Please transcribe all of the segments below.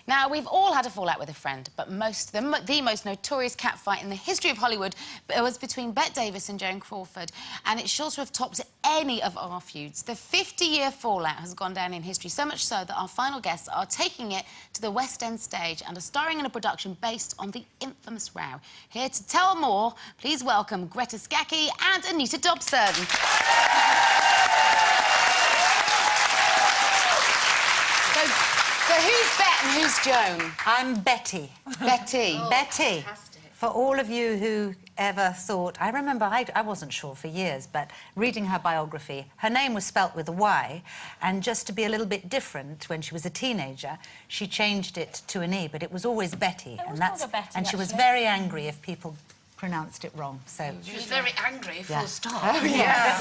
Now, we've all had a fallout with a friend, but the most notorious catfight in the history of Hollywood was between Bette Davis and Joan Crawford, and it's sure to have topped any of our feuds. The 50-year fallout has gone down in history, so much so that our final guests are taking it to the West End stage and are starring in a production based on the infamous row. Here to tell more, please welcome Greta Scacchi and Anita Dobson. So who's Bette and who's Joan? I'm Betty. Betty. Oh, Betty. Fantastic. For all of you who ever thought... I remember I wasn't sure for years, but reading her biography, her name was spelt with a Y, and just to be a little bit different, when she was a teenager, she changed it to an E, but it was always Betty. And she was very angry if people pronounced it wrong, so... She was very angry, full stop. Oh, yeah.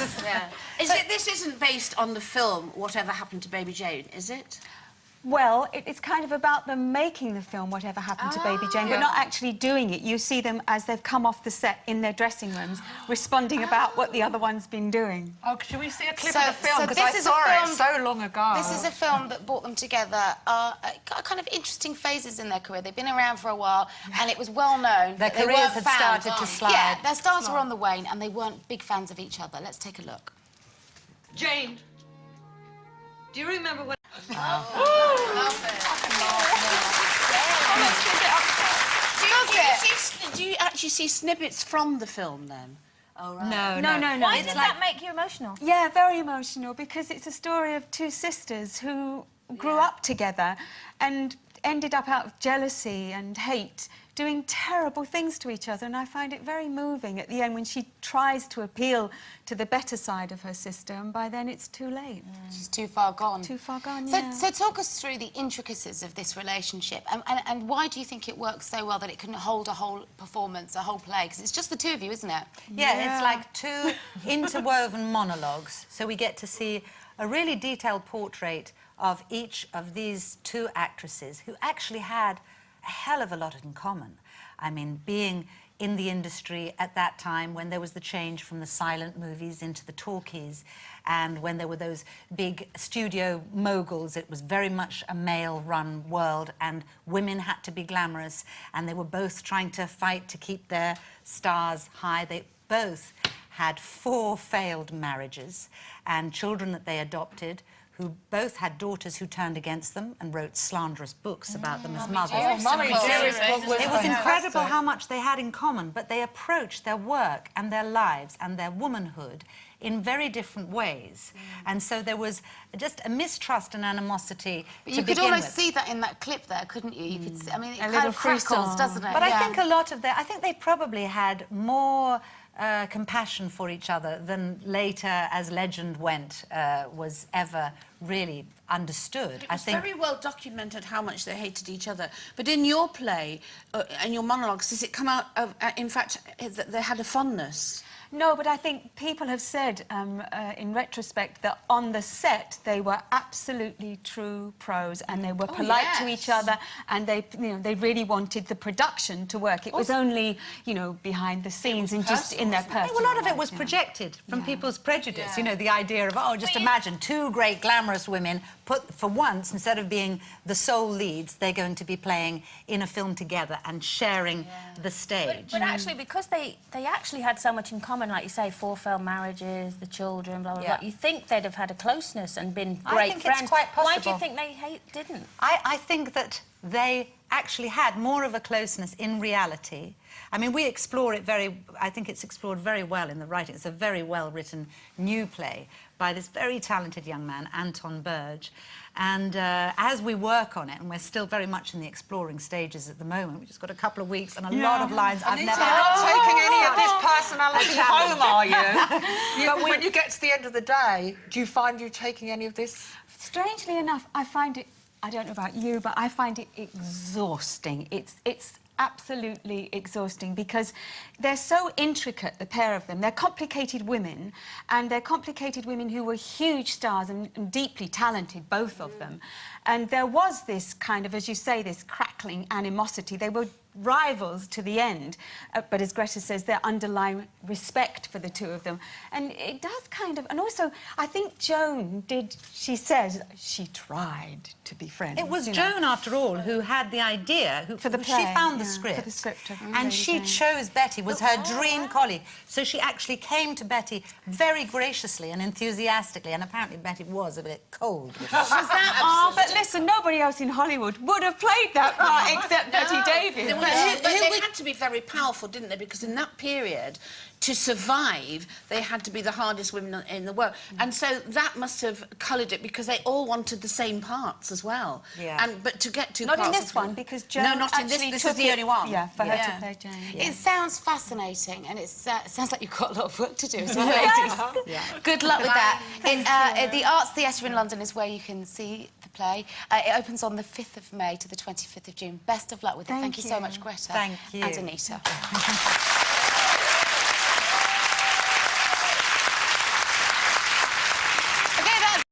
This isn't based on the film Whatever Happened to Baby Jane, is it? Well, it's kind of about them making the film Whatever Happened to Baby Jane, but not actually doing it. You see them as they've come off the set in their dressing rooms, responding about what the other one's been doing. Oh, should we see a clip of the film? Because I saw it so long ago. This is a film that brought them together kind of interesting phases in their career. They've been around for a while, and it was well known their careers had started to slide. Yeah, their stars were on the wane, and they weren't big fans of each other. Let's take a look. Jane, do you remember when... Do you actually see snippets from the film, then? Oh, right. No. Why did that make you emotional? Yeah, very emotional, because it's a story of two sisters who grew up together and ended up out of jealousy and hate, doing terrible things to each other, and I find it very moving at the end when she tries to appeal to the better side of her sister, and by then it's too late. She's too far gone. Too far gone, so, yeah. So talk us through the intricacies of this relationship, and why do you think it works so well that it can hold a whole performance, a whole play? Because it's just the two of you, isn't it? Yeah, it's like two interwoven monologues, so we get to see a really detailed portrait of each of these two actresses who actually had a hell of a lot in common. I mean, being in the industry at that time when there was the change from the silent movies into the talkies, and when there were those big studio moguls, it was very much a male-run world, and women had to be glamorous, and they were both trying to fight to keep their stars high. They both had 4 failed marriages and children that they adopted, who both had daughters who turned against them and wrote slanderous books about them as mothers. It was incredible how much they had in common, but they approached their work and their lives and their womanhood in very different ways. And so there was just a mistrust and animosity but you could almost see that in that clip there, couldn't you? You could see, I mean, it kind of crackles, doesn't it? But I think a lot of I think they probably had more compassion for each other than later, as legend went, was ever really understood. It was very well documented how much they hated each other. But in your play, and your monologues, does it come out of, in fact, that they had a fondness? No, but I think people have said, in retrospect, that on the set they were absolutely true pros, and they were polite to each other, and they, they really wanted the production to work. It was only, behind the scenes and just in their personal life. A lot of it was projected from people's prejudice. The idea of, just imagine 2 great glamorous women put, for once, instead of being the sole leads, they're going to be playing in a film together and sharing the stage. But actually, because they actually had so much in common, like you say, 4 failed marriages, the children, blah, blah, blah. You think they'd have had a closeness and been great friends. It's quite possible. Why do you think they didn't? I think that they actually had more of a closeness in reality. I mean, we explore it I think it's explored very well in the writing. It's a very well-written new play by this very talented young man, Anton Burge. And as we work on it, and we're still very much in the exploring stages at the moment, we've just got a couple of weeks and a lot of lines I've never... You're not taking any of this personality home, are you? But when you get to the end of the day, do you find you taking any of this? Strangely enough, I find it, I don't know about you, but I find it exhausting. It's absolutely exhausting because they're so intricate, the pair of them. They're complicated women, and they're complicated women who were huge stars and deeply talented, both of them. And there was this kind of, as you say, this crackling animosity. They were rivals to the end, but as Greta says, there underlying respect for the two of them. And it does kind of... And also, I think Joan did... She said she tried to be friends. It was you know. Joan, after all, who had the idea. For the She play, found the yeah, script. for the script of and Lady she Jane. chose Betty, was her dream colleague. So she actually came to Betty very graciously and enthusiastically, and apparently Betty was a bit cold. with her. Was that? Oh, but listen, nobody else in Hollywood would have played that part except Betty Davis. But they had to be very powerful, didn't they? Because in that period, to survive, they had to be the hardest women in the world. And so that must have coloured it, because they all wanted the same parts as well. Yeah. But to get two Not parts... in this one, because Joan No, not in this. actually This took is the it, only one. Yeah, for her Yeah. to play Jane. It sounds fascinating, and it sounds like you've got a lot of work to do as well, ladies. Good luck with that. The Arts Theatre in London is where you can see the play. It opens on the 5th of May to the 25th of June. Best of luck with it. Thank you so you. much, Greta. Thank you. And Anita.